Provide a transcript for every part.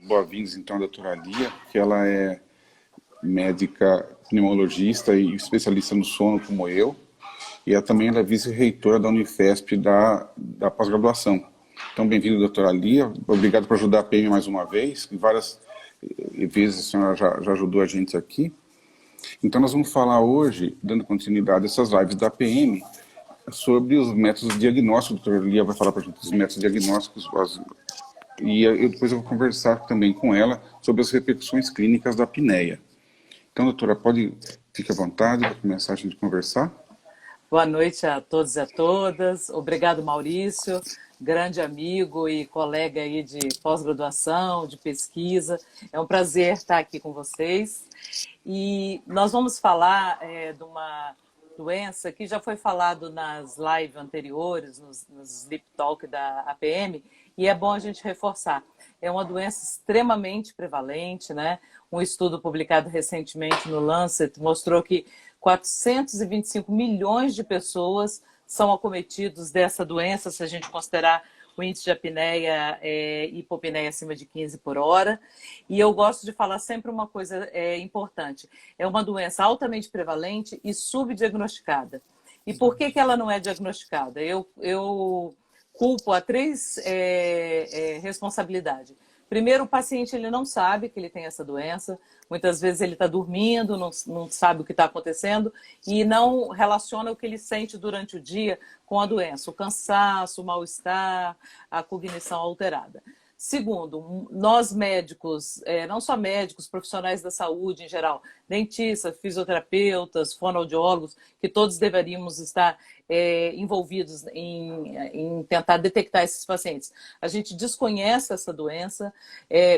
Boas-vindas, então, à doutora Lia, que ela é médica pneumologista e especialista no sono, como eu, e ela é vice-reitora da Unifesp da pós-graduação. Então, bem-vinda, doutora Lia. Obrigado por ajudar a PM mais uma vez. Várias vezes a senhora já ajudou a gente aqui. Então, nós vamos falar hoje, dando continuidade a essas lives da PM, sobre os métodos diagnósticos. A doutora Lia vai falar para a gente dos métodos diagnósticos, depois eu vou conversar também com ela sobre as repercussões clínicas da apneia. Então, doutora, fique à vontade para começar a gente conversar. Boa noite a todos e a todas. Obrigado, Maurício, grande amigo e colega aí de pós-graduação, de pesquisa. É um prazer estar aqui com vocês. E nós vamos falar de uma doença que já foi falado nas lives anteriores, nos Sleep Talk da APM, e é bom a gente reforçar. É uma doença extremamente prevalente, né? Um estudo publicado recentemente no Lancet mostrou que 425 milhões de pessoas são acometidos dessa doença, se a gente considerar o índice de apneia e hipopneia acima de 15 por hora. E eu gosto de falar sempre uma coisa importante. É uma doença altamente prevalente e subdiagnosticada. E por que ela não é diagnosticada? Eu culpo a três responsabilidades. Primeiro, o paciente ele não sabe que ele tem essa doença. Muitas vezes ele está dormindo, não sabe o que está acontecendo e não relaciona o que ele sente durante o dia com a doença. O cansaço, o mal-estar, a cognição alterada. Segundo, nós médicos, não só médicos, profissionais da saúde em geral, dentistas, fisioterapeutas, fonoaudiólogos, que todos deveríamos estar envolvidos em tentar detectar esses pacientes. A gente desconhece essa doença,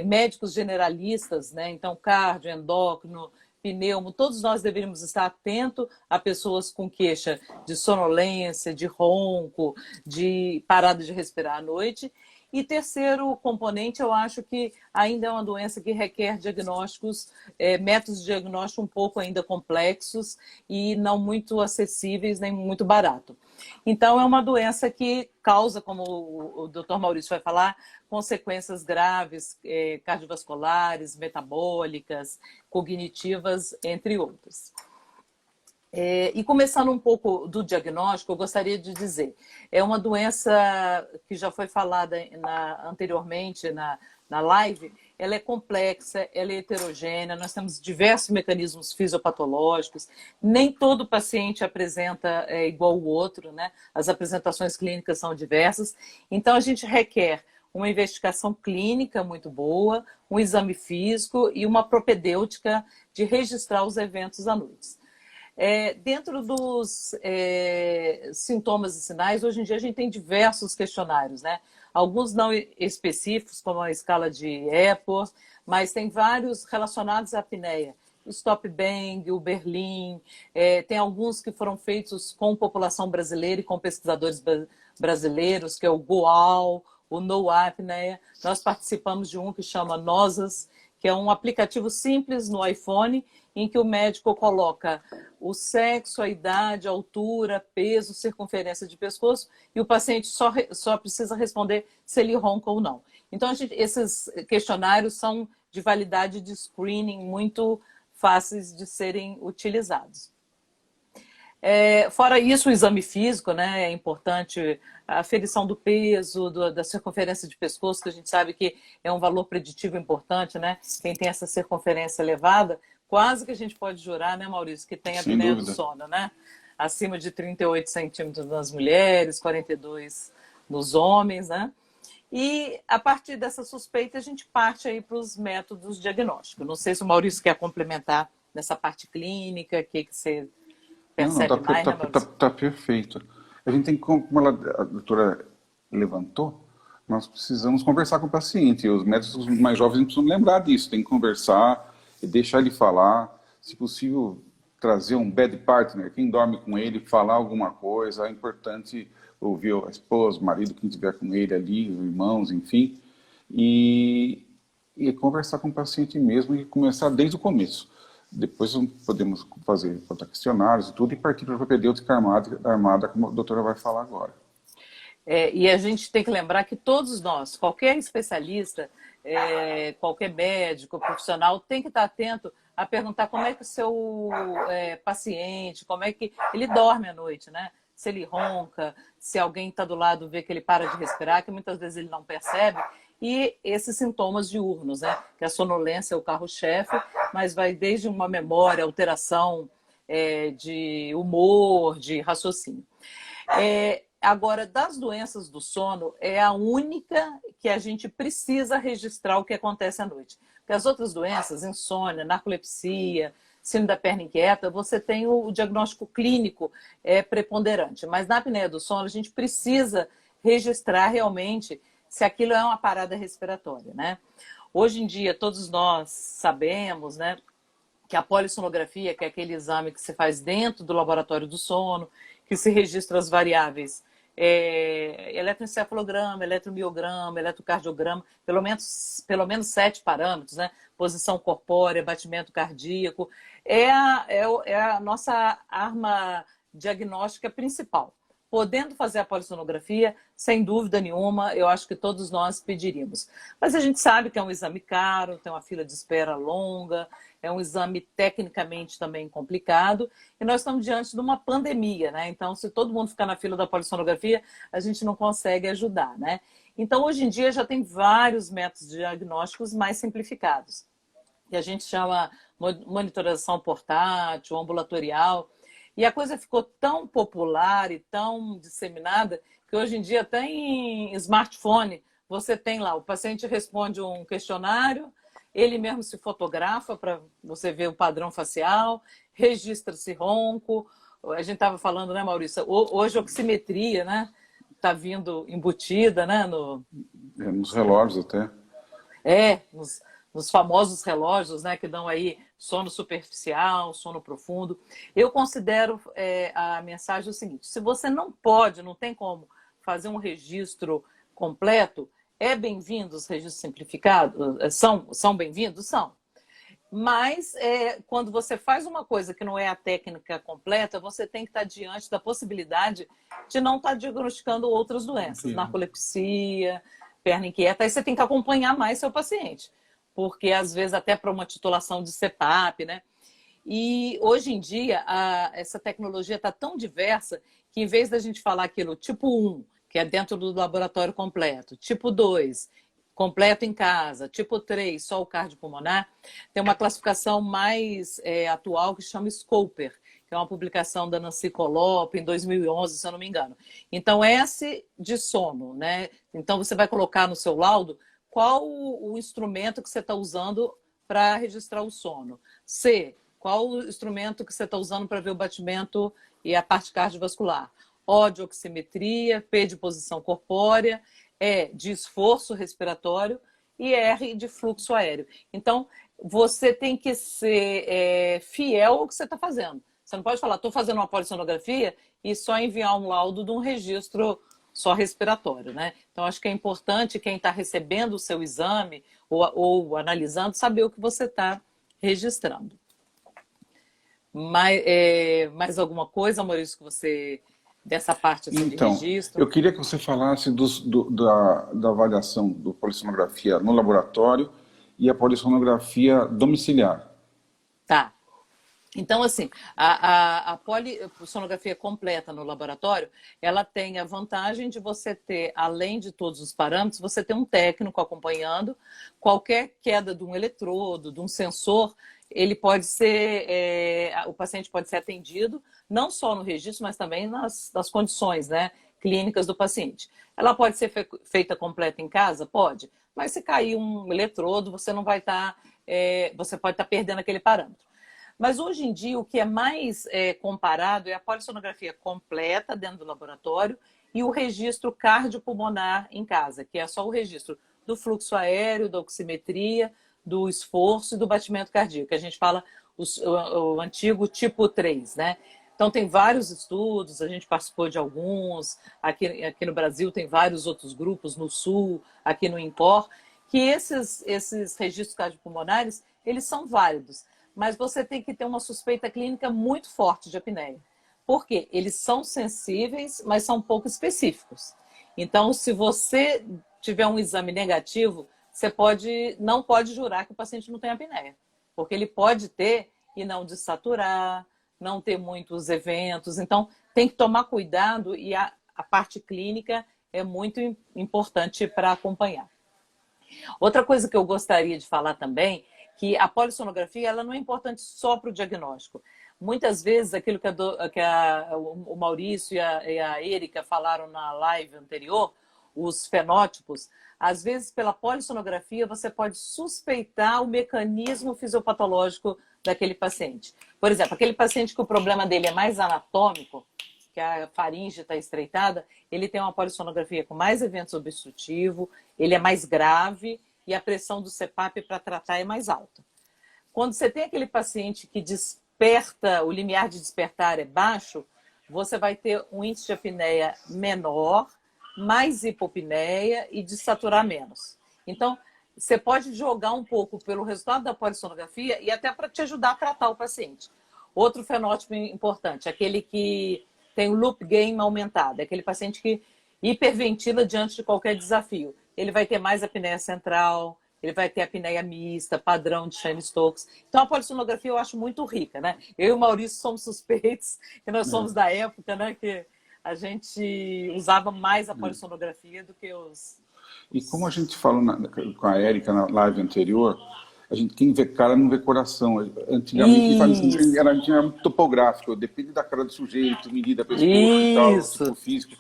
médicos generalistas, né? Então cardio, endócrino, pneumo, todos nós deveríamos estar atentos a pessoas com queixa de sonolência, de ronco, de parada de respirar à noite. E terceiro componente, eu acho que ainda é uma doença que requer diagnósticos, métodos de diagnóstico um pouco ainda complexos e não muito acessíveis nem muito barato. Então, é uma doença que causa, como o Dr. Maurício vai falar, consequências graves, cardiovasculares, metabólicas, cognitivas, entre outras. E começando um pouco do diagnóstico, eu gostaria de dizer, é uma doença que já foi falada anteriormente na live, ela é complexa, ela é heterogênea, nós temos diversos mecanismos fisiopatológicos, nem todo paciente apresenta igual ao outro, né? As apresentações clínicas são diversas, então a gente requer uma investigação clínica muito boa, um exame físico e uma propedêutica de registrar os eventos à noite. Dentro dos sintomas e sinais, hoje em dia a gente tem diversos questionários, né? Alguns não específicos, como a escala de Epworth, mas tem vários relacionados à apneia. O Stop Bang, o Berlim, tem alguns que foram feitos com população brasileira e com pesquisadores brasileiros, que é o GOAL, o No Apnea. Nós participamos de um que chama Nosas, que é um aplicativo simples no iPhone, em que o médico coloca o sexo, a idade, a altura, peso, circunferência de pescoço, e o paciente só precisa responder se ele ronca ou não. Então, esses questionários são de validade de screening muito fáceis de serem utilizados. Fora isso, o exame físico, né, é importante, a aferição do peso, da circunferência de pescoço, que a gente sabe que é um valor preditivo importante, né? Quem tem essa circunferência elevada, quase que a gente pode jurar, né, Maurício, que tem a apneia do sono, né? Acima de 38 centímetros nas mulheres, 42 nos homens, né? E a partir dessa suspeita a gente parte aí para os métodos diagnósticos. Não sei se o Maurício quer complementar nessa parte clínica, o que você percebe mais, né, Maurício? Tá perfeito. A gente tem, como a doutora levantou, nós precisamos conversar com o paciente. Os médicos mais jovens precisam lembrar disso, tem que conversar, deixar ele falar, se possível trazer um bed partner, quem dorme com ele, falar alguma coisa, é importante ouvir a esposa, o marido, quem estiver com ele ali, os irmãos, enfim, e conversar com o paciente mesmo e começar desde o começo. Depois podemos fazer questionários e tudo e partir para a propedêutica armada, como a doutora vai falar agora. E a gente tem que lembrar que todos nós, qualquer especialista, qualquer médico, profissional, tem que estar atento a perguntar como é que o seu paciente, como é que ele dorme à noite, né? Se ele ronca, se alguém está do lado vê que ele para de respirar, que muitas vezes ele não percebe, e esses sintomas diurnos, né? Que a sonolência é o carro-chefe, mas vai desde uma memória, alteração de humor, de raciocínio. Agora, das doenças do sono, é a única que a gente precisa registrar o que acontece à noite. Porque as outras doenças, insônia, narcolepsia, síndrome da perna inquieta, você tem o diagnóstico clínico preponderante. Mas na apneia do sono, a gente precisa registrar realmente se aquilo é uma parada respiratória, né? Hoje em dia, todos nós sabemos, né, que a polissonografia, que é aquele exame que se faz dentro do laboratório do sono, que se registra as variáveis eletroencefalograma, eletromiograma, eletrocardiograma, pelo menos 7 parâmetros, né? Posição corpórea, batimento cardíaco, é a nossa arma diagnóstica principal. Podendo fazer a polissonografia, sem dúvida nenhuma, eu acho que todos nós pediríamos. Mas a gente sabe que é um exame caro, tem uma fila de espera longa, é um exame tecnicamente também complicado, e nós estamos diante de uma pandemia, né? Então, se todo mundo ficar na fila da polissonografia, a gente não consegue ajudar, né? Então, hoje em dia, já tem vários métodos diagnósticos mais simplificados, que a gente chama monitorização portátil, ambulatorial. E a coisa ficou tão popular e tão disseminada que hoje em dia até em smartphone você tem lá, o paciente responde um questionário, ele mesmo se fotografa para você ver o padrão facial, registra-se ronco. A gente estava falando, né, Maurício? Hoje a oximetria, né? Está vindo embutida, né? Nos relógios até. Nos famosos relógios, né, que dão aí sono superficial, sono profundo. Eu considero a mensagem o seguinte: se você não tem como fazer um registro completo, é bem-vindo os registros simplificados? São bem-vindos? São. Mas quando você faz uma coisa que não é a técnica completa, você tem que estar diante da possibilidade de não estar diagnosticando outras doenças, narcolepsia, perna inquieta, aí você tem que acompanhar mais seu paciente. Porque às vezes até para uma titulação de CPAP, né? E hoje em dia essa tecnologia está tão diversa que em vez da gente falar aquilo tipo 1, que é dentro do laboratório completo, tipo 2, completo em casa, tipo 3, só o cardiopulmonar, tem uma classificação mais atual que chama SCOPER, que é uma publicação da Nancy Colop em 2011, se eu não me engano. Então, S de sono, né? Então, você vai colocar no seu laudo qual o instrumento que você está usando para registrar o sono. C, qual o instrumento que você está usando para ver o batimento e a parte cardiovascular. O de oximetria, P de posição corpórea, E de esforço respiratório e R de fluxo aéreo. Então, você tem que ser fiel ao que você está fazendo. Você não pode falar, estou fazendo uma polissonografia e só enviar um laudo de um registro só respiratório, né? Então, acho que é importante quem está recebendo o seu exame ou analisando saber o que você está registrando. Mais alguma coisa, Maurício, que você... dessa parte assim, então, de registro? eu queria que você falasse da avaliação do polissonografia no laboratório e a polissonografia domiciliar. Tá. Então, assim, a polissonografia completa no laboratório, ela tem a vantagem de você ter, além de todos os parâmetros, você ter um técnico acompanhando. Qualquer queda de um eletrodo, de um sensor, ele pode ser, o paciente pode ser atendido, não só no registro, mas também nas condições, né, clínicas do paciente. Ela pode ser feita completa em casa? Pode. Mas se cair um eletrodo, você não vai estar, você pode estar perdendo aquele parâmetro. Mas hoje em dia o que é mais comparado é a polissonografia completa dentro do laboratório e o registro cardiopulmonar em casa, que é só o registro do fluxo aéreo, da oximetria, do esforço e do batimento cardíaco, que a gente fala o antigo tipo 3, né? Então tem vários estudos, a gente participou de alguns, aqui no Brasil tem vários outros grupos, no Sul, aqui no INPOR, que esses registros cardiopulmonares, eles são válidos. Mas você tem que ter uma suspeita clínica muito forte de apneia. Por quê? Eles são sensíveis, mas são pouco específicos. Então, se você tiver um exame negativo, você não pode jurar que o paciente não tem apneia, porque ele pode ter e não desaturar, não ter muitos eventos. Então, tem que tomar cuidado e a parte clínica é muito importante para acompanhar. Outra coisa que eu gostaria de falar também, que a polissonografia ela não é importante só para o diagnóstico. Muitas vezes, aquilo que o Maurício e a Érica falaram na live anterior, os fenótipos, às vezes, pela polissonografia, você pode suspeitar o mecanismo fisiopatológico daquele paciente. Por exemplo, aquele paciente que o problema dele é mais anatômico, que a faringe está estreitada, ele tem uma polissonografia com mais eventos obstrutivos, ele é mais grave e a pressão do CPAP para tratar é mais alta. Quando você tem aquele paciente que desperta, o limiar de despertar é baixo, você vai ter um índice de apneia menor, mais hipopneia e desaturar menos. Então, você pode jogar um pouco pelo resultado da polissonografia e até para te ajudar a tratar o paciente. Outro fenótipo importante, aquele que tem o loop gain aumentado, é aquele paciente que hiperventila diante de qualquer desafio. Ele vai ter mais apneia central, ele vai ter apneia mista, padrão de Cheyne-Stokes. Então, a polissonografia eu acho muito rica, né? Eu e o Maurício somos suspeitos, que nós somos da época, né? Que a gente usava mais a polissonografia do que os... E como a gente falou com a Érica na live anterior, quem vê cara não vê coração. Antigamente era muito topográfico, depende da cara do sujeito, medida pescoço e tal, tipo físico.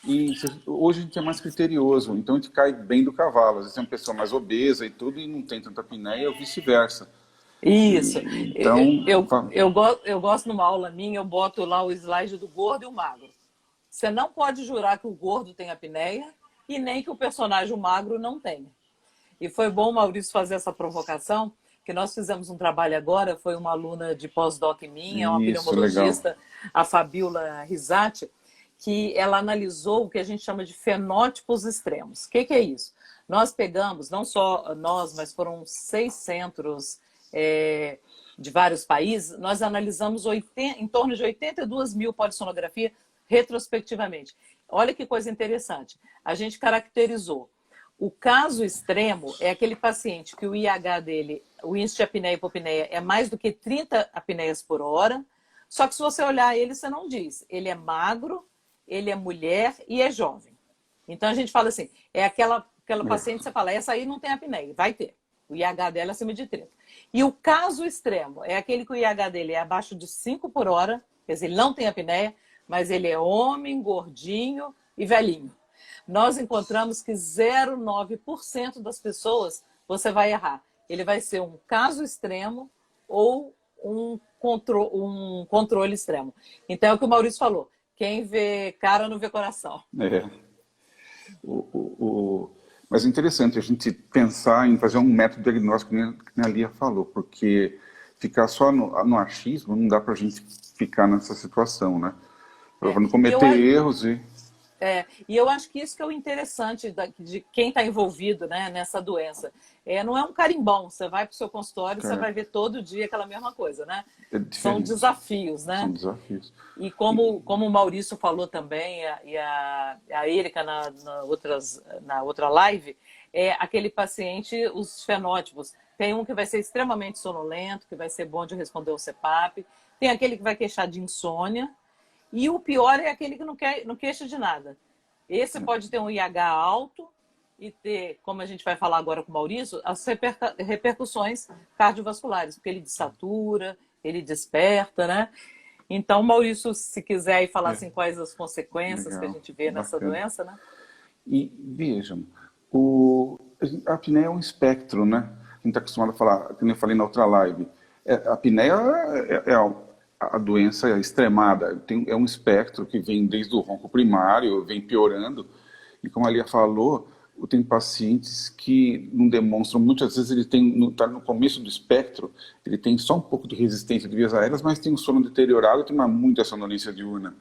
E hoje a gente é mais criterioso, então a gente cai bem do cavalo. Às vezes é uma pessoa mais obesa e tudo e não tem tanta apneia, ou vice-versa. Isso. Então, eu gosto numa aula minha, eu boto lá o slide do gordo e o magro. Você não pode jurar que o gordo tem apneia e nem que o personagem magro não tenha. E foi bom o Maurício fazer essa provocação, que nós fizemos um trabalho agora, foi uma aluna de pós-doc minha, uma pneumologista, a Fabiola Risati, que ela analisou o que a gente chama de fenótipos extremos. O que é isso? Nós pegamos, não só nós, mas foram 6 centros de vários países, nós analisamos em torno de 82 mil polissonografias retrospectivamente. Olha que coisa interessante. A gente caracterizou. O caso extremo é aquele paciente que o IH dele, o índice de apneia e hipopneia, é mais do que 30 apneias por hora, só que se você olhar ele, você não diz. Ele é magro, ele é mulher e é jovem. Então a gente fala assim, é aquela paciente que você fala, essa aí não tem apneia, vai ter. O IH dela é acima de 30. E o caso extremo é aquele que o IH dele é abaixo de 5 por hora, quer dizer, ele não tem apneia, mas ele é homem, gordinho e velhinho. Nós encontramos que 0,9% das pessoas você vai errar. Ele vai ser um caso extremo ou um controle extremo. Então é o que o Maurício falou. Quem vê cara não vê coração. Mas é interessante a gente pensar em fazer um método diagnóstico, que a Lia falou, porque ficar só no achismo não dá para a gente ficar nessa situação, né? Para não cometer erros e... E eu acho que isso que é o interessante de quem está envolvido, né, nessa doença. Não é um carimbão, você vai para o seu consultório, você vai ver todo dia aquela mesma coisa, né? São desafios, né? São desafios. E como o Maurício falou também, e a Érica na outra live, aquele paciente, os fenótipos. Tem um que vai ser extremamente sonolento, que vai ser bom de responder ao CPAP. Tem aquele que vai queixar de insônia. E o pior é aquele que não queixa de nada. Esse pode ter um IH alto e ter, como a gente vai falar agora com o Maurício, as repercussões cardiovasculares, porque ele desatura, ele desperta, né? Então, Maurício, se quiser aí falar assim, quais as consequências que a gente vê nessa doença, né? E vejam, a apneia é um espectro, né? A gente está acostumado a falar, como eu falei na outra live, a apneia a doença extremada, é um espectro que vem desde o ronco primário, vem piorando, e como a Lia falou, tem pacientes que não demonstram, muitas vezes ele está no começo do espectro, ele tem só um pouco de resistência de vias aéreas, mas tem um sono deteriorado, tem muita sonolência diurna.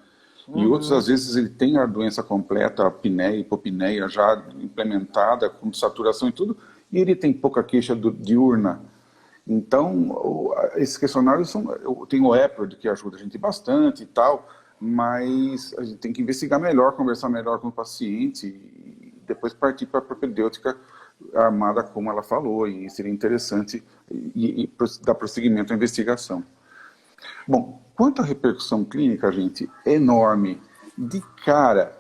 E outros, às vezes, ele tem a doença completa, a apneia, hipopneia já implementada, com saturação e tudo, e ele tem pouca queixa diurna. Então, esses questionários tem o EPROD que ajuda a gente bastante e tal, mas a gente tem que investigar melhor, conversar melhor com o paciente e depois partir para a propedêutica armada como ela falou, e seria interessante dar prosseguimento à investigação. Bom, quanto à repercussão clínica, gente, é enorme. De cara,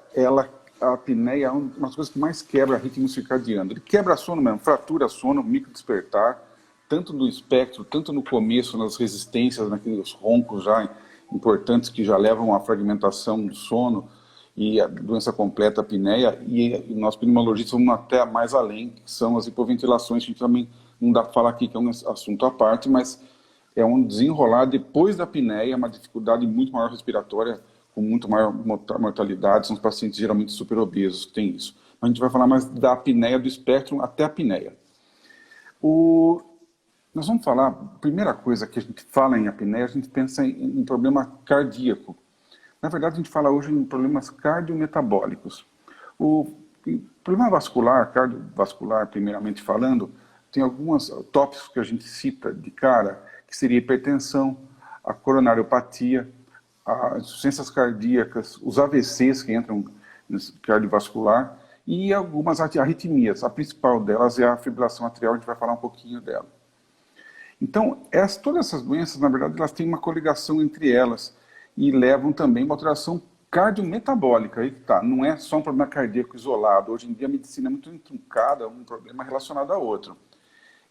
a apneia é uma das coisas que mais quebra ritmo circadiano. Ele quebra sono mesmo, fratura sono, microdespertar, tanto no espectro, tanto no começo, nas resistências, naqueles roncos já importantes que já levam à fragmentação do sono e a doença completa, a apneia, e nós pneumologistas vamos até mais além, que são as hipoventilações, que a gente também não dá para falar aqui, que é um assunto à parte, mas é um desenrolar depois da apneia, uma dificuldade muito maior respiratória, com muito maior mortalidade, são os pacientes geralmente super obesos que têm isso. Mas a gente vai falar mais da apneia, do espectro até a apneia. Nós vamos falar, a primeira coisa que a gente fala em apneia, a gente pensa em problema cardíaco. Na verdade, a gente fala hoje em problemas cardiometabólicos. O problema vascular, cardiovascular, primeiramente falando, tem alguns tópicos que a gente cita de cara, que seria a hipertensão, a coronariopatia, as insuficiências cardíacas, os AVCs que entram no cardiovascular e algumas arritmias. A principal delas é a fibrilação atrial, a gente vai falar um pouquinho dela. Então, todas essas doenças, na verdade, elas têm uma coligação entre elas e levam também a uma alteração cardiometabólica. Aí tá, não é só um problema cardíaco isolado. Hoje em dia a medicina é muito entroncada, um problema relacionado a outro.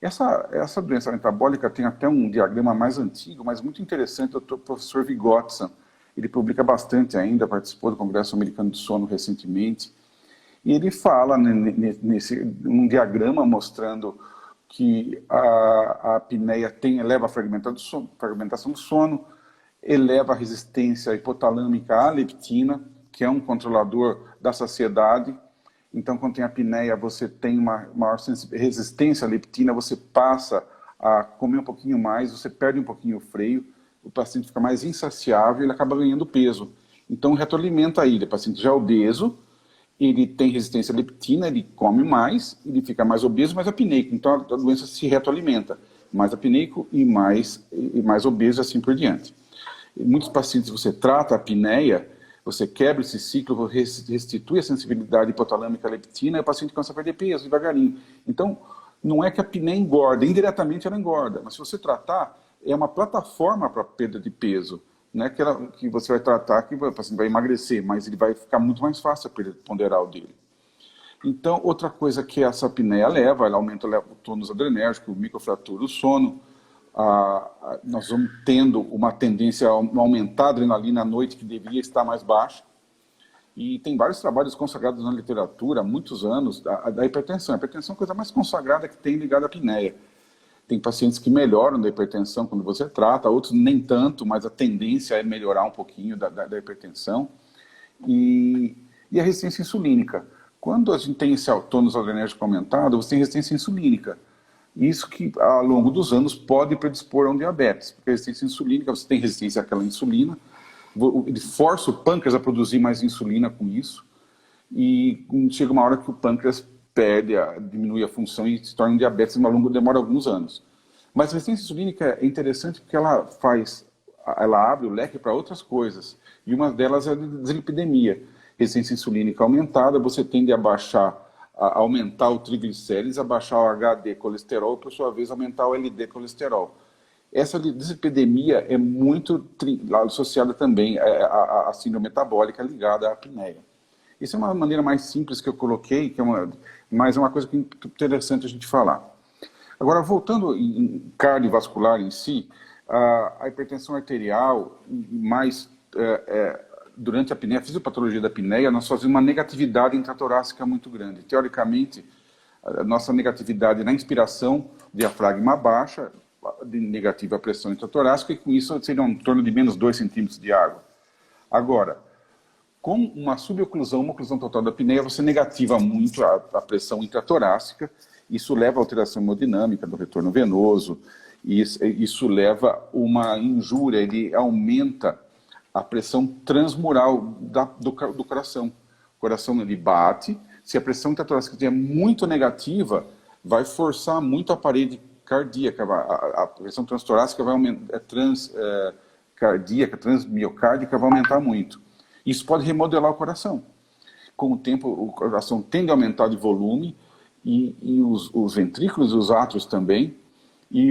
Essa doença metabólica tem até um diagrama mais antigo, mas muito interessante, do professor Vygotsky. Ele publica bastante ainda, participou do Congresso Americano do Sono recentemente. E ele fala num diagrama mostrando que a apneia eleva a fragmentação do sono, eleva a resistência hipotalâmica à leptina, que é um controlador da saciedade. Então, quando tem apneia, você tem uma maior resistência à leptina, você passa a comer um pouquinho mais, você perde um pouquinho o freio, o paciente fica mais insaciável e ele acaba ganhando peso. Então, retroalimenta ele. O paciente já é obeso, ele tem resistência à leptina, ele come mais, ele fica mais obeso, mais apneico. Então, a doença se retroalimenta. Mais apneico e mais obeso e assim por diante. Em muitos pacientes, você trata a apneia, você quebra esse ciclo, restitui a sensibilidade hipotalâmica à leptina e o paciente começa a perder peso devagarinho. Então, não é que a apneia engorda, indiretamente ela engorda, mas se você tratar, é uma plataforma para perda de peso. Não é que você vai tratar que o paciente vai emagrecer, mas ele vai ficar muito mais fácil a perda ponderal dele. Então, outra coisa que essa apneia leva, ela aumenta o tônus adrenérgico, microfratura do sono, nós vamos tendo uma tendência a aumentar a adrenalina à noite, que deveria estar mais baixa. E tem vários trabalhos consagrados na literatura há muitos anos da hipertensão. A hipertensão é a coisa mais consagrada que tem ligada à apneia. Tem pacientes que melhoram da hipertensão quando você trata, outros nem tanto, mas a tendência é melhorar um pouquinho da hipertensão. E a resistência insulínica. Quando a gente tem esse tônus adrenérgico aumentado, você tem resistência insulínica. Isso que, ao longo dos anos, pode predispor a um diabetes. Porque a resistência insulínica, você tem resistência àquela insulina, ele força o pâncreas a produzir mais insulina com isso, e chega uma hora que o pâncreas diminui a função e se torna um diabetes, demora alguns anos. Mas a resistência insulínica é interessante porque ela abre o leque para outras coisas, e uma delas é a deslipidemia. Resistência insulínica aumentada, você tende a aumentar o triglicérides, abaixar o HDL colesterol, por sua vez aumentar o LDL colesterol. Essa dislipidemia é muito associada também à síndrome metabólica ligada à apneia. Isso é uma maneira mais simples que eu coloquei, mas é uma coisa que é interessante a gente falar. Agora, voltando em cardiovascular em si, a hipertensão arterial, durante a apneia, a fisiopatologia da apneia, nós fazemos uma negatividade intratorácica muito grande. Teoricamente, a nossa negatividade na inspiração, diafragma baixa, de negativa pressão intratorácica, e com isso seria em torno de menos 2 centímetros de água. Agora, com uma suboclusão, uma oclusão total da apneia, você negativa muito a pressão intratorácica, isso leva a alteração hemodinâmica do retorno venoso, isso leva uma injúria, ele aumenta a pressão transmural do coração. O coração ele bate, se a pressão intratorácica é muito negativa, vai forçar muito a parede cardíaca, a pressão transtorácica vai cardíaca, transmiocárdica vai aumentar muito. Isso pode remodelar o coração. Com o tempo, o coração tende a aumentar de volume e os ventrículos e os átrios também. E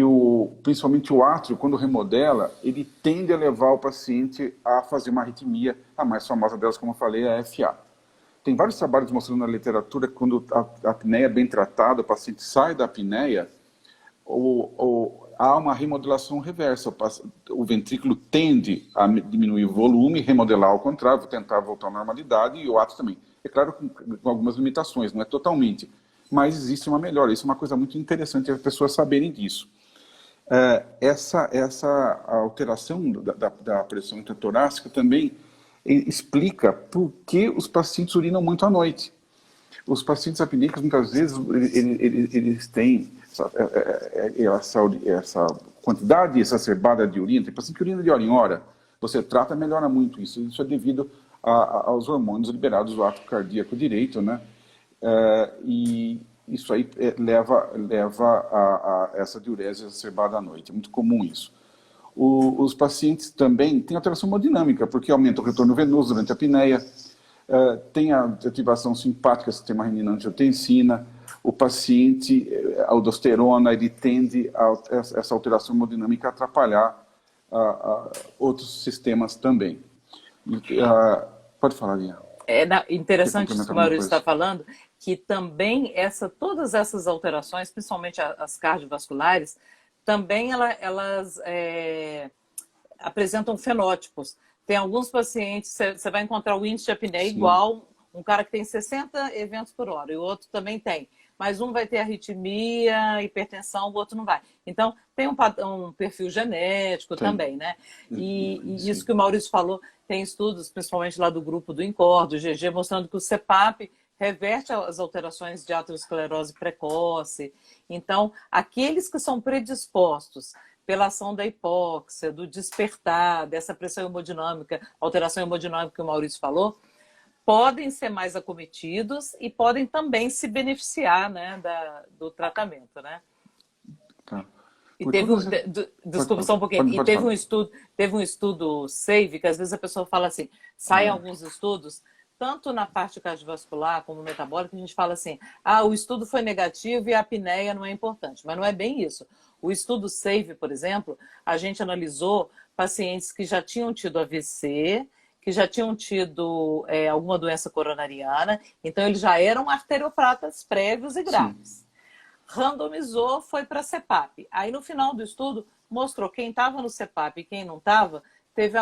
principalmente o átrio, quando remodela, ele tende a levar o paciente a fazer uma arritmia. A mais famosa delas, como eu falei, é a FA. Tem vários trabalhos mostrando na literatura que quando a apneia é bem tratada, o paciente sai da apneia, há uma remodelação reversa. O ventrículo tende a diminuir o volume, remodelar ao contrário, tentar voltar à normalidade, e o átrio também. É claro, com algumas limitações, não é totalmente, mas existe uma melhora. Isso é uma coisa muito interessante as pessoas saberem disso. Essa alteração da pressão intratorácica também explica por que os pacientes urinam muito à noite. Os pacientes apneicos, muitas vezes, eles têm essa quantidade exacerbada de urina. Tem paciente que urina de hora em hora. Você trata, melhora muito isso. Isso é devido aos hormônios liberados do ato cardíaco direito, né? E isso aí leva a essa diurese exacerbada à noite. É muito comum isso. Os pacientes também têm alteração hemodinâmica, porque aumenta o retorno venoso durante a apneia, tem a ativação simpática do sistema renina-angiotensina, o paciente, a aldosterona, ele tende essa alteração hemodinâmica a atrapalhar outros sistemas também. Pode falar, Linha. É interessante isso que o Maurício está falando, que também todas essas alterações, principalmente as cardiovasculares, também elas apresentam fenótipos. Tem alguns pacientes, você vai encontrar o índice de apneia igual, um cara que tem 60 eventos por hora, e o outro também tem. Mas um vai ter arritmia, hipertensão, o outro não vai. Então, tem um perfil genético também, né? E isso que o Maurício falou, tem estudos, principalmente lá do grupo do INCOR, do GG, mostrando que o CPAP reverte as alterações de aterosclerose precoce. Então, aqueles que são predispostos pela ação da hipóxia, do despertar, dessa pressão hemodinâmica, alteração hemodinâmica que o Maurício falou, podem ser mais acometidos e podem também se beneficiar, né, do tratamento, né? Tá. E desculpa só um pouquinho. E teve um estudo SAVE, que às vezes a pessoa fala assim, saem alguns estudos, tanto na parte cardiovascular como metabólica, a gente fala assim, o estudo foi negativo e a apneia não é importante. Mas não é bem isso. O estudo SAVE, por exemplo, a gente analisou pacientes que já tinham tido AVC, que já tinham tido alguma doença coronariana, então eles já eram arteriopatas prévios e graves. Sim. Randomizou, foi para CPAP. Aí no final do estudo mostrou quem estava no CPAP e quem não estava, teve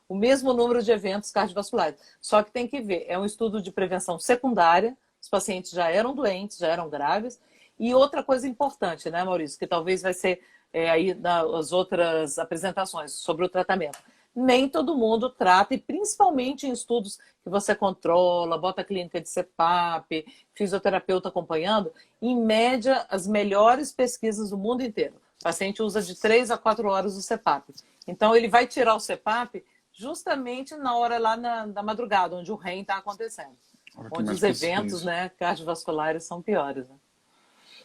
o mesmo número de eventos cardiovasculares. Só que tem que ver, é um estudo de prevenção secundária, os pacientes já eram doentes, já eram graves. E outra coisa importante, né, Maurício, que talvez vai ser aí nas outras apresentações sobre o tratamento. Nem todo mundo trata, e principalmente em estudos que você controla, bota a clínica de CPAP, fisioterapeuta acompanhando, em média, as melhores pesquisas do mundo inteiro. O paciente usa de 3 a 4 horas o CPAP. Então, ele vai tirar o CPAP justamente na hora lá da madrugada, onde o REM está acontecendo. Onde os eventos, né, cardiovasculares são piores. Né?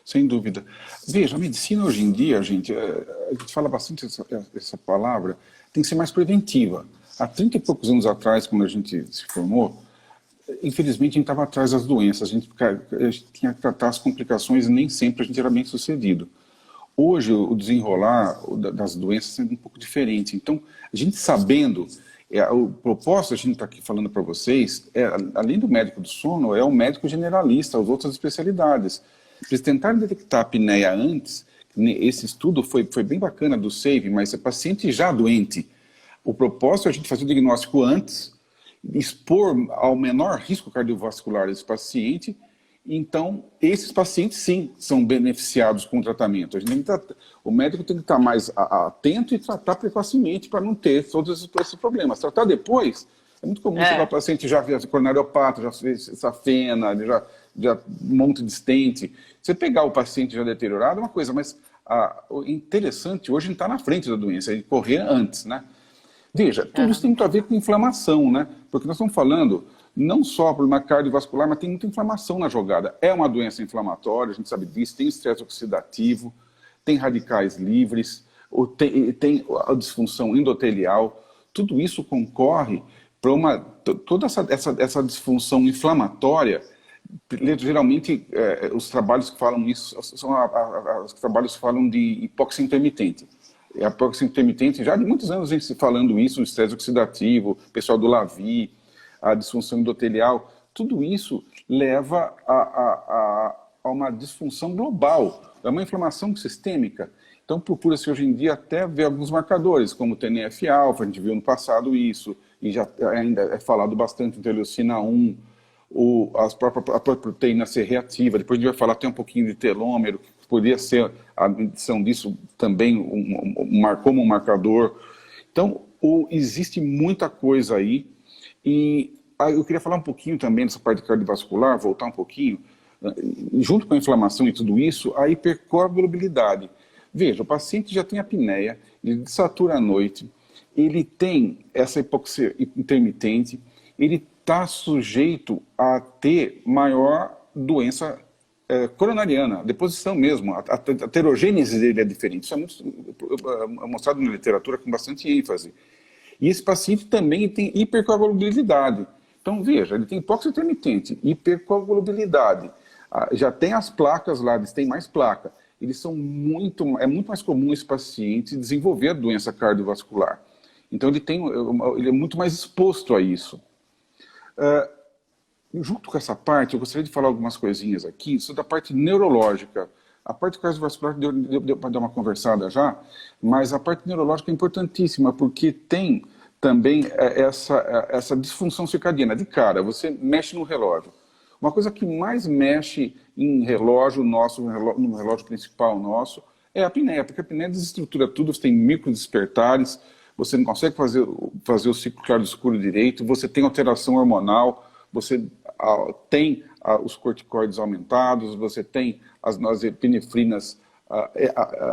Sem dúvida. Veja, a medicina hoje em dia, gente, a gente fala bastante essa palavra, tem que ser mais preventiva. Há 30 e poucos anos atrás, quando a gente se formou, infelizmente a gente estava atrás das doenças, a gente tinha que tratar as complicações e nem sempre a gente era bem sucedido. Hoje, o desenrolar das doenças é um pouco diferente. Então, a gente sabendo, o propósito, a gente está aqui falando para vocês, além do médico do sono, é o médico generalista, as outras especialidades. Eles tentaram detectar a apneia antes, esse estudo foi bem bacana do SAVE, mas é paciente já doente. O propósito é a gente fazer o diagnóstico antes, expor ao menor risco cardiovascular esse paciente. Então, esses pacientes, sim, são beneficiados com o tratamento. O médico tem que estar mais atento e tratar precocemente para não ter todos esses problemas. Tratar depois, é muito comum chegar o paciente já coronariopata, já fez safena, já um monte de stent. Você pegar o paciente já deteriorado é uma coisa, mas o interessante hoje é estar na frente da doença, é correr antes, né? Veja, tudo isso tem muito a ver com inflamação, né? Porque nós estamos falando não só problema cardiovascular, mas tem muita inflamação na jogada. É uma doença inflamatória, a gente sabe disso, tem estresse oxidativo, tem radicais livres, tem a disfunção endotelial, tudo isso concorre para toda essa disfunção inflamatória. Geralmente, os trabalhos que falam isso são os trabalhos que falam de hipóxia intermitente. A hipóxia intermitente, já de muitos anos vem se falando isso, o estresse oxidativo, o pessoal do Lavie, a disfunção endotelial, tudo isso leva a uma disfunção global, é uma inflamação sistêmica. Então procura-se hoje em dia até ver alguns marcadores, como o TNF-alfa, a gente viu no passado isso, e já ainda é falado bastante interleucina 1, a própria proteína C reativa, depois a gente vai falar até um pouquinho de telômero, que poderia ser a medição disso também como um marcador. Então, existe muita coisa aí, e eu queria falar um pouquinho também dessa parte cardiovascular, voltar um pouquinho, junto com a inflamação e tudo isso, a hipercoagulabilidade. Veja, o paciente já tem apneia, ele desatura à noite, ele tem essa hipóxia intermitente, ele está sujeito a ter maior doença coronariana, a deposição mesmo, a heterogênese dele é diferente. Isso é mostrado na literatura com bastante ênfase. E esse paciente também tem hipercoagulabilidade. Então, veja, ele tem hipóxia intermitente, hipercoagulabilidade. Já tem as placas lá, eles têm mais placa. É muito mais comum esse paciente desenvolver a doença cardiovascular. Então, ele é muito mais exposto a isso. Junto com essa parte, eu gostaria de falar algumas coisinhas aqui, isso da parte neurológica. A parte cardiovascular deu para dar uma conversada já, mas a parte neurológica é importantíssima, porque tem também essa disfunção circadiana. De cara, você mexe no relógio. Uma coisa que mais mexe em relógio nosso, no relógio principal nosso, é a apneia, porque a apneia desestrutura tudo, você tem microdespertares, você não consegue fazer o ciclo claro escuro direito, você tem alteração hormonal, você tem os corticoides aumentados, você tem as epinefrinas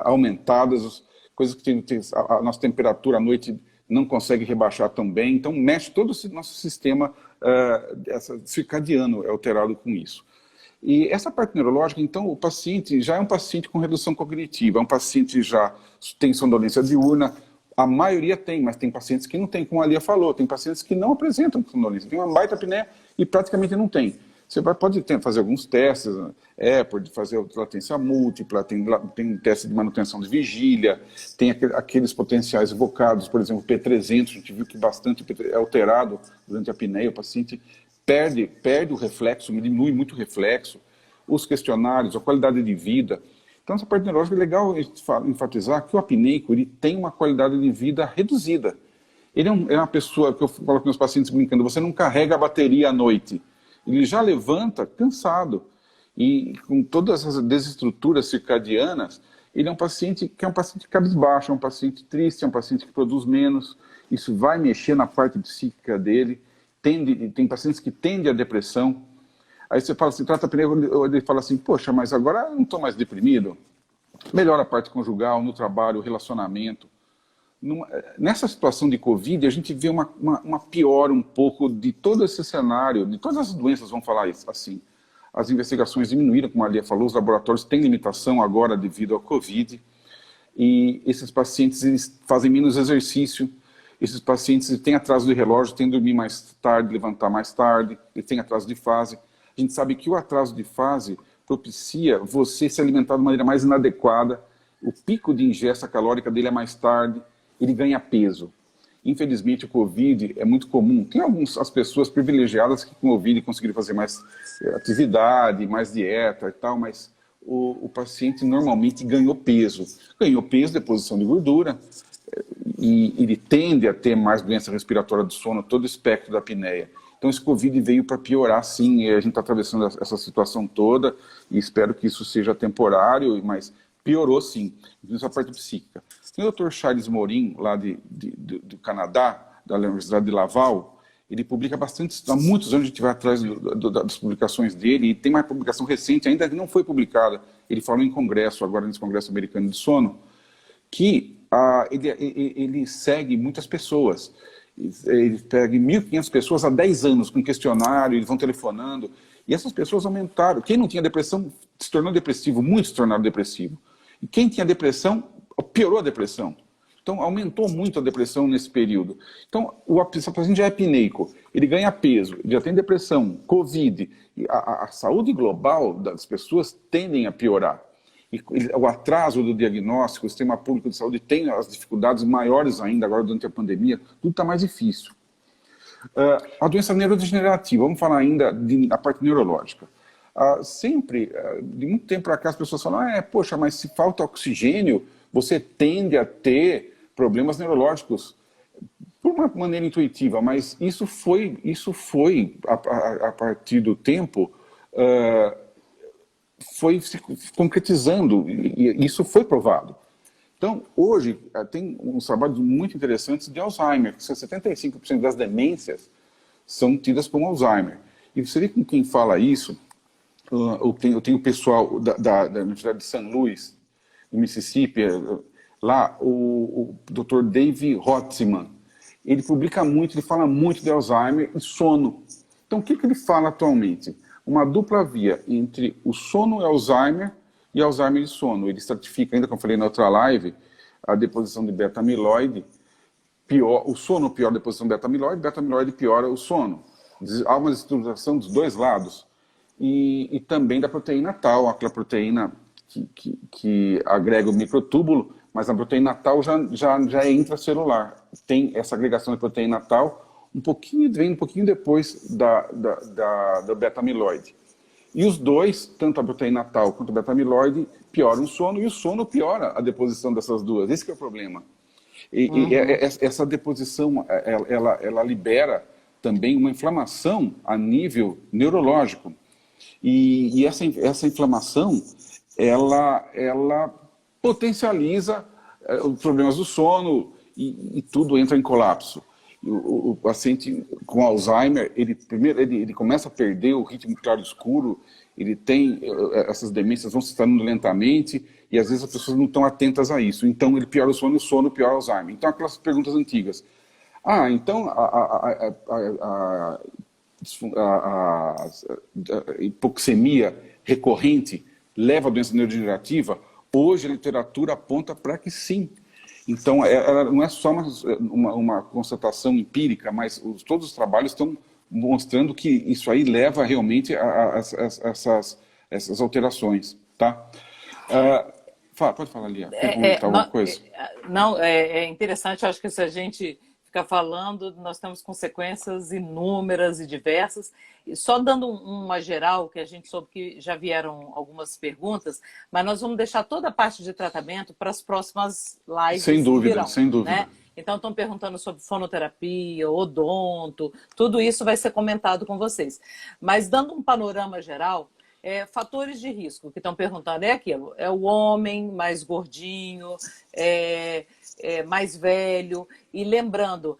aumentadas, coisas que a nossa temperatura à noite não consegue rebaixar tão bem, então mexe todo o nosso sistema circadiano é alterado com isso. E essa parte neurológica, então, o paciente já é um paciente com redução cognitiva, é um paciente já tem sonolência diurna, a maioria tem, mas tem pacientes que não tem, como a Lia falou, tem pacientes que não apresentam sonolência, tem uma baita apneia e praticamente não tem. Você pode fazer alguns testes, pode fazer latência múltipla, tem teste de manutenção de vigília, tem aqueles potenciais evocados, por exemplo, o P300, a gente viu que bastante é alterado durante a apneia, o paciente perde o reflexo, diminui muito o reflexo, os questionários, a qualidade de vida. Então, essa parte neurológica é legal enfatizar que o apneico ele tem uma qualidade de vida reduzida. Ele é uma pessoa, que eu falo com meus pacientes brincando, você não carrega a bateria à noite. Ele já levanta cansado. E com todas essas desestruturas circadianas, ele é um paciente que é um paciente cabisbaixo, é um paciente triste, é um paciente que produz menos. Isso vai mexer na parte psíquica dele. Tem pacientes que tendem à depressão. Aí você fala assim, trata a apneia, ele fala assim, poxa, mas agora eu não estou mais deprimido. Melhora a parte conjugal, no trabalho, o relacionamento. Nessa situação de Covid, a gente vê uma piora um pouco de todo esse cenário, de todas as doenças, vamos falar assim. As investigações diminuíram, como a Lia falou, os laboratórios têm limitação agora devido ao Covid, e esses pacientes eles fazem menos exercício, esses pacientes têm atraso de relógio, têm que dormir mais tarde, levantar mais tarde, eles têm atraso de fase. A gente sabe que o atraso de fase propicia você se alimentar de maneira mais inadequada, o pico de ingesta calórica dele é mais tarde, ele ganha peso. Infelizmente, o Covid é muito comum. Tem as pessoas privilegiadas que com o Covid conseguiram fazer mais atividade, mais dieta e tal, mas o paciente normalmente ganhou peso. Ganhou peso, deposição de gordura, e ele tende a ter mais doença respiratória do sono, todo o espectro da apneia. Então, esse Covid veio para piorar, sim, e a gente está atravessando essa situação toda, e espero que isso seja temporário, mas piorou, sim, nessa parte psíquica. Tem o Dr. Charles Morin, lá do Canadá, da Universidade de Laval, ele publica bastante, há muitos anos a gente vai atrás das publicações dele, e tem uma publicação recente, ainda que não foi publicada, ele falou em congresso, agora nesse Congresso Americano de Sono, que ele segue muitas pessoas. Ele pega 1.500 pessoas há 10 anos com questionário, eles vão telefonando, e essas pessoas aumentaram. Quem não tinha depressão se tornou depressivo, muitos se tornaram depressivo. E quem tinha depressão piorou a depressão. Então, aumentou muito a depressão nesse período. Então, se o paciente já é apneico, ele ganha peso, ele já tem depressão, Covid, a saúde global das pessoas tendem a piorar. E o atraso do diagnóstico, o sistema público de saúde tem as dificuldades maiores ainda, agora durante a pandemia, tudo está mais difícil. A doença neurodegenerativa, vamos falar ainda da parte neurológica. Sempre, de muito tempo para cá, as pessoas falam, poxa, mas se falta oxigênio, você tende a ter problemas neurológicos, por uma maneira intuitiva, mas isso foi a partir do tempo, foi se concretizando, e isso foi provado. Então, hoje, tem uns trabalhos muito interessantes de Alzheimer, que 75% das demências são tidas como Alzheimer. E você vê com quem fala isso, eu tenho o pessoal da Universidade de St. Louis, no Mississippi, lá, o Dr. Dave Hotzman, ele publica muito, ele fala muito de Alzheimer e sono. Então, o que ele fala atualmente? Uma dupla via entre o sono e Alzheimer e Alzheimer e sono. Ele estratifica, ainda como eu falei na outra live, a deposição de beta-amiloide, o sono piora a deposição de beta-amiloide piora o sono. Há uma estruturação dos dois lados. E também da proteína tau, aquela proteína que agrega o microtúbulo, mas a proteína tau já é intracelular. Tem essa agregação de proteína tau vem um pouquinho depois da beta-amiloide. E os dois, tanto a proteína tau quanto o beta-amiloide, pioram o sono, e o sono piora a deposição dessas duas. Esse que é o problema. E essa deposição, ela libera também uma inflamação a nível neurológico. E essa inflamação, ela potencializa os problemas do sono e tudo entra em colapso. O paciente com Alzheimer, ele começa a perder o ritmo claro-escuro, ele tem essas demências vão se instalando lentamente e às vezes as pessoas não estão atentas a isso. Então ele piora o sono e o sono piora o Alzheimer. Então aquelas perguntas antigas. Então a hipoxemia recorrente leva à doença neurodegenerativa? Hoje a literatura aponta para que sim. Então, ela não é só uma constatação empírica, mas todos os trabalhos estão mostrando que isso aí leva realmente a essas alterações. Tá? Pode falar, Lia. Perguntar alguma coisa? Não, é interessante, acho que se a gente ficar falando, nós temos consequências inúmeras e diversas. E só dando uma geral, que a gente soube que já vieram algumas perguntas, mas nós vamos deixar toda a parte de tratamento para as próximas lives. Sem dúvida, virão, sem dúvida. Né? Então, estão perguntando sobre fonoterapia, odonto, tudo isso vai ser comentado com vocês. Mas, dando um panorama geral, fatores de risco que estão perguntando é aquilo, é o homem mais gordinho, mais velho, e lembrando,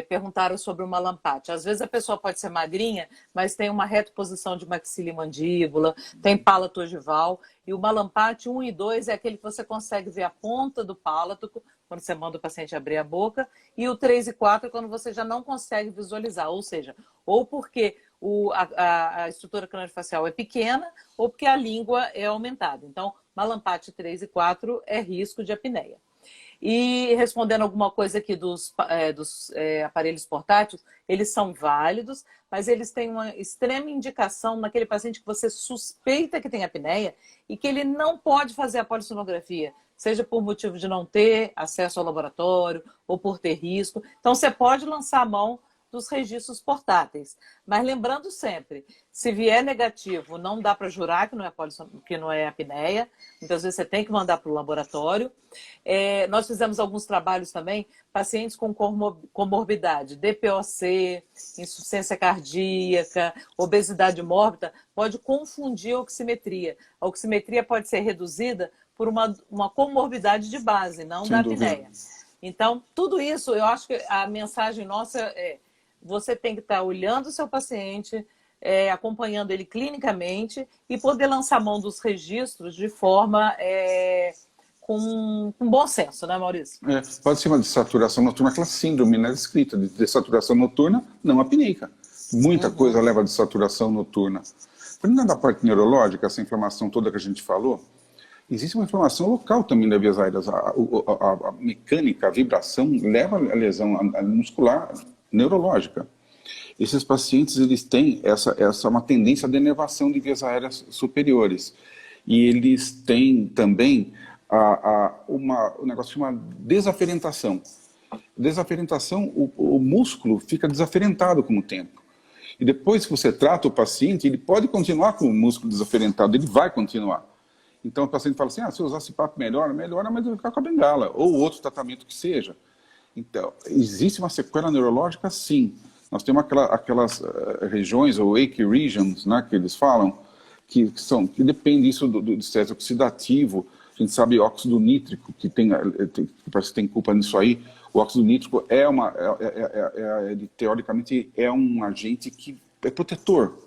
perguntaram sobre o malampate. Às vezes a pessoa pode ser magrinha, mas tem uma retroposição de maxila e mandíbula, tem palato ogival, e o malampate 1 e 2 é aquele que você consegue ver a ponta do palato, quando você manda o paciente abrir a boca, e o 3 e 4 é quando você já não consegue visualizar, ou seja, ou porque a estrutura craniofacial é pequena, ou porque a língua é aumentada. Então, malampate 3 e 4 é risco de apneia. E respondendo alguma coisa aqui dos aparelhos portáteis, eles são válidos, mas eles têm uma extrema indicação naquele paciente que você suspeita que tem apneia e que ele não pode fazer a polissonografia, seja por motivo de não ter acesso ao laboratório ou por ter risco. Então, você pode lançar a mão dos registros portáteis. Mas lembrando sempre, se vier negativo, não dá para jurar que não é apneia. Muitas vezes você tem que mandar para o laboratório. Nós fizemos alguns trabalhos também, pacientes com comorbidade, DPOC, insuficiência cardíaca, obesidade mórbida, pode confundir a oximetria. A oximetria pode ser reduzida por uma comorbidade de base, não da apneia. Então, tudo isso, eu acho que a mensagem nossa é: você tem que estar olhando o seu paciente, acompanhando ele clinicamente e poder lançar a mão dos registros de forma com bom senso, né, Maurício? Pode ser uma dessaturação noturna, aquela síndrome, né, descrita de dessaturação noturna não apneica. Muita coisa leva a dessaturação noturna. Por da parte neurológica, essa inflamação toda que a gente falou, existe uma inflamação local também das vias aéreas. A mecânica, a vibração leva à lesão muscular neurológica. Esses pacientes, eles têm uma tendência à denervação de vias aéreas superiores. E eles têm também um negócio chamado desaferentação. Desaferentação, o músculo fica desaferentado com o tempo. E depois que você trata o paciente, ele pode continuar com o músculo desaferentado, ele vai continuar. Então o paciente fala assim, se eu usar esse papo melhora, mas ele vai ficar com a bengala, ou outro tratamento que seja. Então, existe uma sequela neurológica? Sim. Nós temos aquelas regiões, ou wake regions, né, que eles falam, que depende disso do estresse oxidativo. A gente sabe óxido nítrico, que parece que tem culpa nisso aí. O óxido nítrico teoricamente é um agente que é protetor.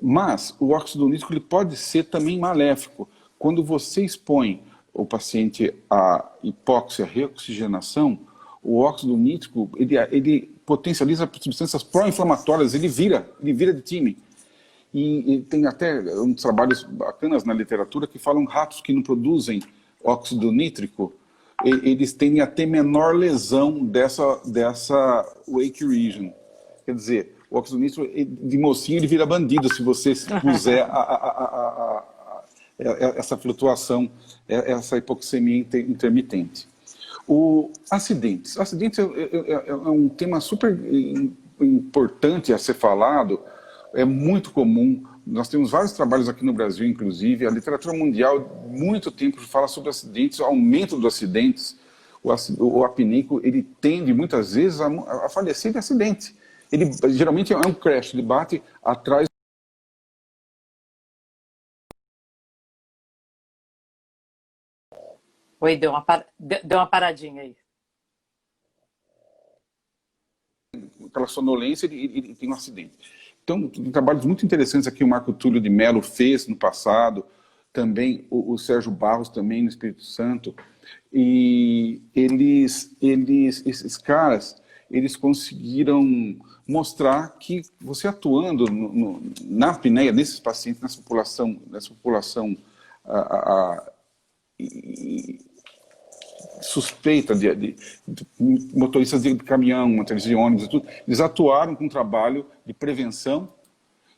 Mas o óxido nítrico ele pode ser também maléfico. Quando você expõe o paciente à hipóxia, reoxigenação, o óxido nítrico ele potencializa substâncias pró-inflamatórias, ele vira de time. E tem até uns trabalhos bacanas na literatura que falam ratos que não produzem óxido nítrico, eles tendem a ter menor lesão dessa wake region. Quer dizer, o óxido nítrico, de mocinho, ele vira bandido se você puser essa flutuação, essa hipoxemia intermitente. Acidentes. Acidentes é um tema super importante a ser falado, é muito comum. Nós temos vários trabalhos aqui no Brasil, inclusive. A literatura mundial, muito tempo, fala sobre acidentes, o aumento dos acidentes. O apneico, ele tende, muitas vezes, a falecer de acidente. Ele, geralmente, é um crash, ele bate atrás. Oi, deu uma paradinha aí. Aquela sonolência, ele tem um acidente. Então, tem trabalhos muito interessantes aqui, o Marco Túlio de Mello fez no passado, também o Sérgio Barros, também no Espírito Santo, e esses caras, eles conseguiram mostrar que você atuando na apneia, nesses pacientes, nessa população suspeita de motoristas de caminhão, motoristas de ônibus e tudo, eles atuaram com um trabalho de prevenção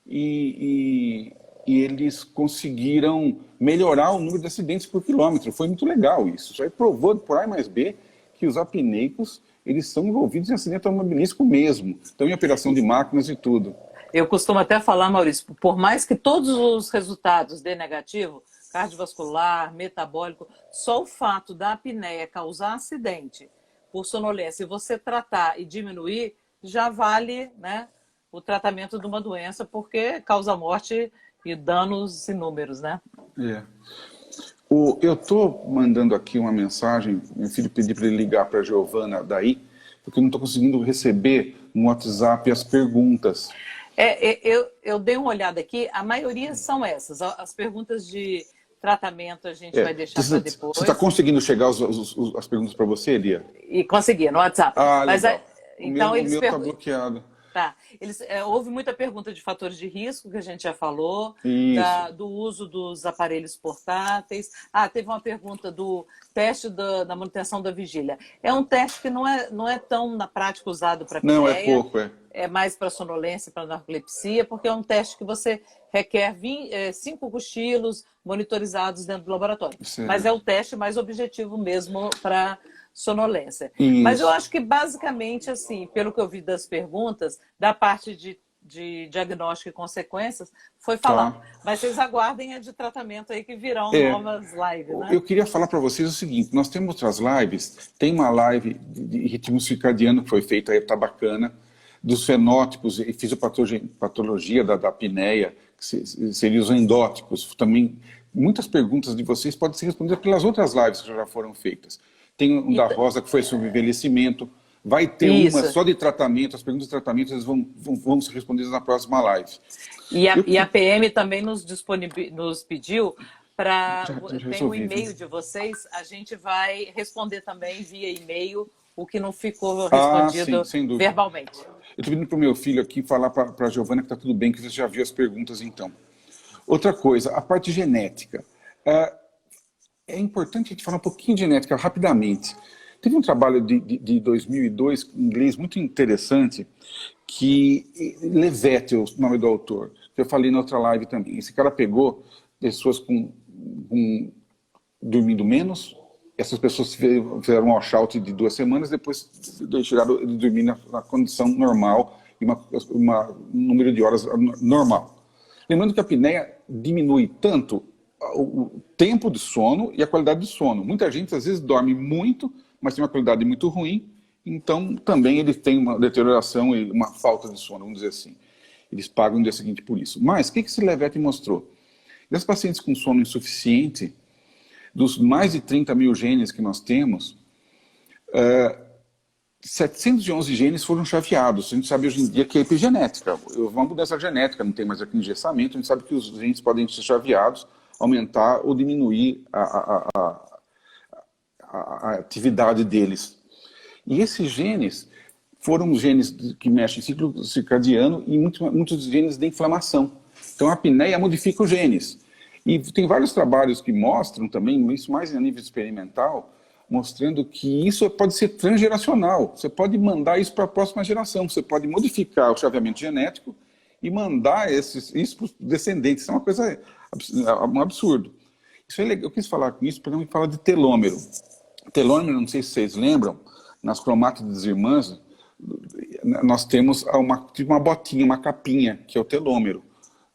e eles conseguiram melhorar o número de acidentes por quilômetro. Foi muito legal isso. Isso aí provou por A mais B que os apneicos, eles são envolvidos em acidente automobilístico mesmo. Então, em operação de máquinas e tudo. Eu costumo até falar, Maurício, por mais que todos os resultados dê negativo, cardiovascular, metabólico, só o fato da apneia causar acidente por sonolência e você tratar e diminuir, já vale, né, o tratamento de uma doença, porque causa morte e danos inúmeros, né? Eu estou mandando aqui uma mensagem, meu filho pediu para ele ligar para a Giovana daí, porque eu não estou conseguindo receber no WhatsApp as perguntas. Eu dei uma olhada aqui, a maioria são essas, as perguntas de tratamento a gente vai deixar para depois. Você está conseguindo chegar as perguntas para você, Elia? E consegui, no WhatsApp. Mas então, o meu está bloqueado. Tá. Houve muita pergunta de fatores de risco, que a gente já falou, do uso dos aparelhos portáteis. Teve uma pergunta do teste da manutenção da vigília. É um teste que não é tão, na prática, usado para apneia. Não, é pouco, É mais para sonolência, para narcolepsia, porque é um teste que você requer 5 cochilos monitorizados dentro do laboratório. Certo. Mas é o teste mais objetivo mesmo para sonolência. Isso. Mas eu acho que basicamente, assim, pelo que eu vi das perguntas, da parte de diagnóstico e consequências, foi falado. Mas vocês aguardem a de tratamento aí que virão novas lives, né? Eu queria falar para vocês o seguinte, nós temos outras lives, tem uma live de ritmo circadiano que foi feita aí, tá bacana, dos fenótipos e fisiopatologia da apneia, que seriam os endótipos. Também, muitas perguntas de vocês podem ser respondidas pelas outras lives que já foram feitas. Tem um da Rosa que foi sobre envelhecimento. Vai ter uma só de tratamento. As perguntas de tratamento vão ser respondidas na próxima live. E a PM também nos pediu para... Tem o e-mail de vocês. A gente vai responder também via e-mail o que não ficou respondido verbalmente. Eu estou pedindo para o meu filho aqui falar para a Giovana que está tudo bem, que você já viu as perguntas então. Outra coisa, a parte genética. é importante a gente falar um pouquinho de genética rapidamente. Teve um trabalho de 2002, em inglês, muito interessante, que Levete, o nome do autor, que eu falei na outra live também. Esse cara pegou pessoas dormindo menos, essas pessoas fizeram um washout de 2 semanas, depois chegaram a dormir na condição normal, e um número de horas normal. Lembrando que a apneia diminui tanto o tempo de sono e a qualidade de sono. Muita gente, às vezes, dorme muito, mas tem uma qualidade muito ruim, então também ele tem uma deterioração e uma falta de sono, vamos dizer assim. Eles pagam no dia seguinte por isso. Mas o que esse Levete mostrou? Das pacientes com sono insuficiente, dos mais de 30 mil genes que nós temos, 711 genes foram chaveados. A gente sabe hoje em dia que é epigenética. Uma mudança genética, não tem mais aqui engessamento, a gente sabe que os genes podem ser chaveados, aumentar ou diminuir a atividade deles. E esses genes foram os genes que mexem em ciclo circadiano e muitos genes de inflamação. Então a apneia modifica os genes. E tem vários trabalhos que mostram também, isso mais a nível experimental, mostrando que isso pode ser transgeracional. Você pode mandar isso para a próxima geração. Você pode modificar o chaveamento genético e mandar isso para os descendentes. Isso é uma coisa, um absurdo. Isso é legal. Eu quis falar com isso porque não fala de telômero. Telômero, não sei se vocês lembram, nas cromátides irmãs, nós temos uma botinha, uma capinha, que é o telômero,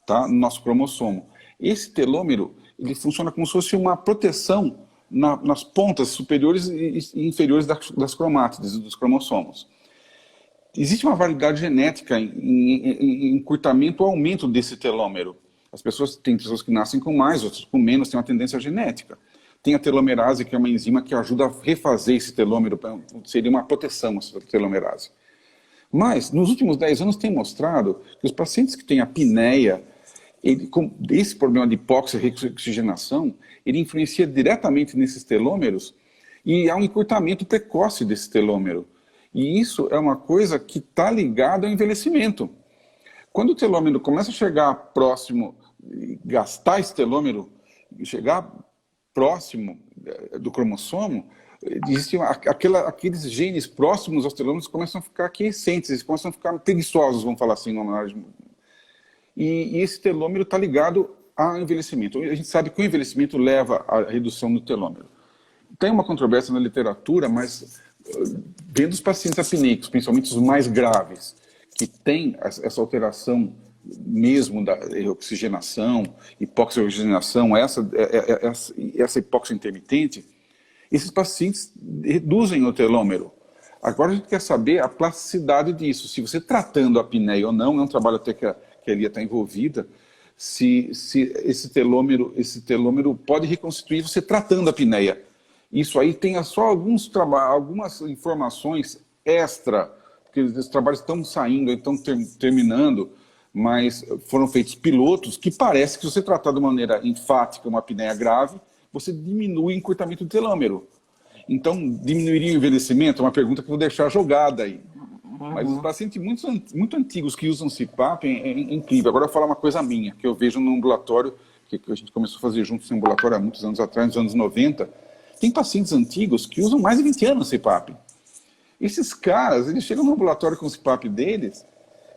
tá? No nosso cromossomo. Esse telômero, ele funciona como se fosse uma proteção nas pontas superiores e inferiores das cromátides, dos cromossomos. Existe uma variedade genética em encurtamento ou aumento desse telômero. Tem pessoas que nascem com mais, outras com menos, tem uma tendência genética. Tem a telomerase, que é uma enzima que ajuda a refazer esse telômero, seria uma proteção essa telomerase. Mas, nos últimos 10 anos, tem mostrado que os pacientes que têm apneia, com esse problema de hipóxia e reoxigenação, ele influencia diretamente nesses telômeros e há um encurtamento precoce desse telômero. E isso é uma coisa que está ligada ao envelhecimento. Quando o telômero começa a chegar próximo, gastar esse telômero, chegar próximo do cromossomo, existem aqueles genes próximos aos telômeros começam a ficar aquiescentes, eles começam a ficar preguiçosos, vamos falar assim, e esse telômero está ligado ao envelhecimento. A gente sabe que o envelhecimento leva à redução do telômero. Tem uma controvérsia na literatura, mas vendo os pacientes apneicos, principalmente os mais graves, que têm essa alteração mesmo da oxigenação, hipoxia-oxigenação, essa hipóxia intermitente, esses pacientes reduzem o telômero. Agora a gente quer saber a plasticidade disso, se você tratando a apneia ou não, é um trabalho até que a Elia está envolvida, se esse telômero pode reconstituir você tratando a apneia. Isso aí tem só algumas informações extra, porque os trabalhos estão saindo, estão terminando, mas foram feitos pilotos que parece que se você tratar de maneira enfática uma apneia grave, você diminui o encurtamento do telômero. Então, diminuiria o envelhecimento? É uma pergunta que eu vou deixar jogada aí. Mas os pacientes muito antigos que usam CPAP é incrível. Agora eu vou falar uma coisa minha, que eu vejo no ambulatório, que a gente começou a fazer juntos no ambulatório há muitos anos atrás, nos anos 90. Tem pacientes antigos que usam mais de 20 anos CPAP. Esses caras, eles chegam no ambulatório com o CPAP deles,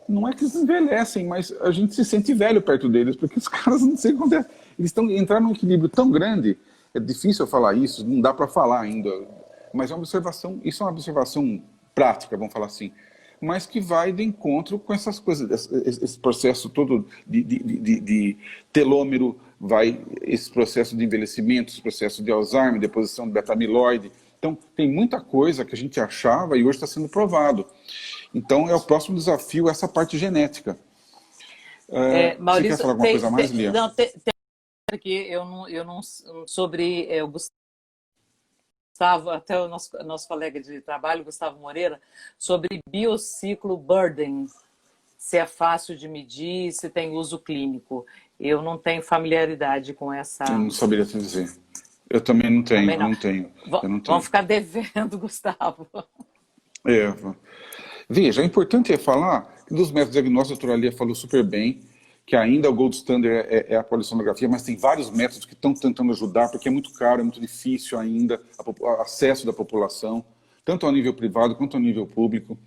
não é que eles envelhecem, mas a gente se sente velho perto deles, porque os caras não sei quando é. Eles entraram num equilíbrio tão grande, é difícil eu falar isso, não dá para falar ainda, mas é uma observação, isso é uma observação prática, vamos falar assim, mas que vai de encontro com essas coisas, esse processo todo de telômero, esse processo de envelhecimento, esse processo de Alzheimer, deposição de beta-amiloide. Então, tem muita coisa que a gente achava e hoje está sendo provado. Então, é o próximo desafio, essa parte genética. Maurício, você quer falar alguma coisa a mais, Lia? Não, tem aqui, eu não sobre o Gustavo, até o nosso colega de trabalho, Gustavo Moreira, sobre biociclo burden, se é fácil de medir, se tem uso clínico. Eu não tenho familiaridade com essa... Eu não saberia te dizer. Eu também não tenho, eu não tenho. Vamos ficar devendo, Gustavo. Veja, é importante falar que dos métodos diagnósticos, a doutora Lia falou super bem, que ainda o gold standard é a polissonografia, mas tem vários métodos que estão tentando ajudar, porque é muito caro, é muito difícil ainda o acesso da população, tanto ao nível privado quanto ao nível público.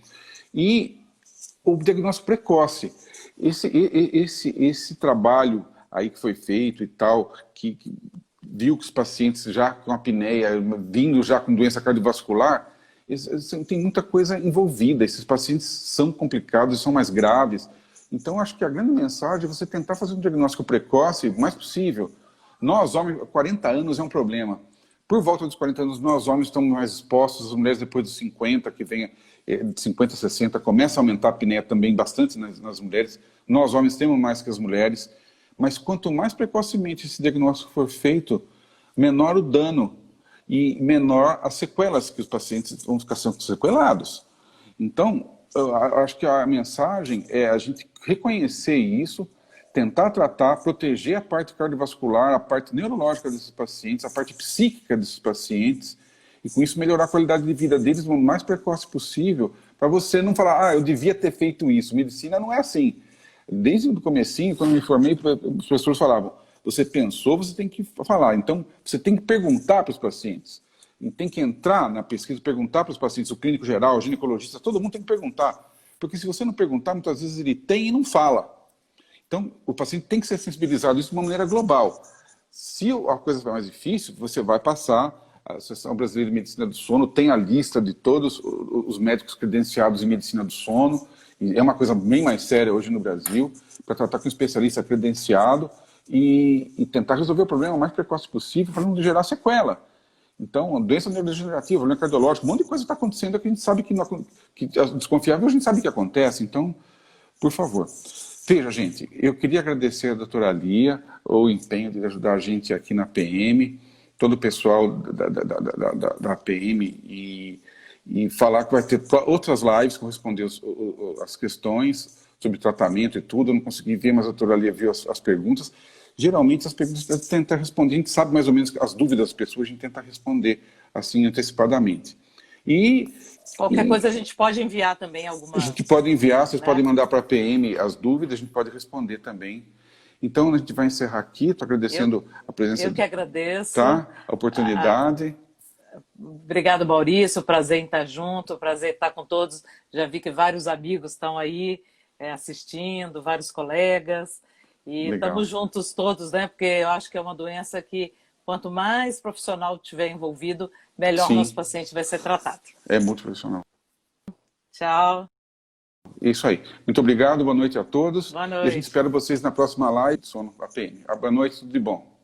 E o diagnóstico precoce. Esse trabalho aí que foi feito e tal, que viu que os pacientes já com apneia, vindo já com doença cardiovascular, tem muita coisa envolvida. Esses pacientes são complicados, são mais graves. Então, acho que a grande mensagem é você tentar fazer um diagnóstico precoce o mais possível. Nós, homens, 40 anos é um problema. Por volta dos 40 anos, nós, homens, estamos mais expostos, as mulheres depois dos 50, que vem de 50 a 60, começa a aumentar a apneia também bastante nas mulheres. Nós, homens, temos mais que as mulheres. Mas quanto mais precocemente esse diagnóstico for feito, menor o dano e menor as sequelas, que os pacientes vão ficar sendo sequelados. Então, eu acho que a mensagem é a gente reconhecer isso, tentar tratar, proteger a parte cardiovascular, a parte neurológica desses pacientes, a parte psíquica desses pacientes, e com isso melhorar a qualidade de vida deles o mais precoce possível, para você não falar, eu devia ter feito isso. Medicina não é assim. Desde o comecinho, quando me formei, os professores falavam, você pensou, você tem que falar. Então, você tem que perguntar para os pacientes. E tem que entrar na pesquisa, perguntar para os pacientes, o clínico geral, o ginecologista, todo mundo tem que perguntar. Porque se você não perguntar, muitas vezes ele tem e não fala. Então, o paciente tem que ser sensibilizado isso de uma maneira global. Se a coisa for mais difícil, você vai passar, a Associação Brasileira de Medicina do Sono tem a lista de todos os médicos credenciados em medicina do sono, e é uma coisa bem mais séria hoje no Brasil, para tratar com um especialista credenciado e tentar resolver o problema o mais precoce possível, para não gerar sequela. Então, doença neurodegenerativa, problema cardiológico, um monte de coisa está acontecendo que a gente sabe que é desconfiável, a gente sabe que acontece. Então, por favor. Veja, gente, eu queria agradecer a doutora Lia o empenho de ajudar a gente aqui na PM, todo o pessoal da PM e falar que vai ter outras lives que vão responder as questões sobre tratamento e tudo. Eu não consegui ver, mas a doutora Lia viu as perguntas. Geralmente as perguntas a gente tenta responder, a gente sabe mais ou menos as dúvidas das pessoas, a gente tenta responder assim antecipadamente. Qualquer coisa a gente pode enviar também alguma... A gente pode enviar, vocês podem mandar para a PM as dúvidas, a gente pode responder também. Então a gente vai encerrar aqui, estou agradecendo a presença... Eu que agradeço. Tá? A oportunidade. Obrigado, Maurício, prazer em estar junto, prazer em estar com todos. Já vi que vários amigos estão aí assistindo, vários colegas. E estamos juntos todos, né? Porque eu acho que é uma doença que, quanto mais profissional tiver envolvido, melhor nosso paciente vai ser tratado. É muito profissional. Tchau. Isso aí. Muito obrigado, boa noite a todos. Boa noite. E a gente espera vocês na próxima live do Sono APM. Boa noite, tudo de bom.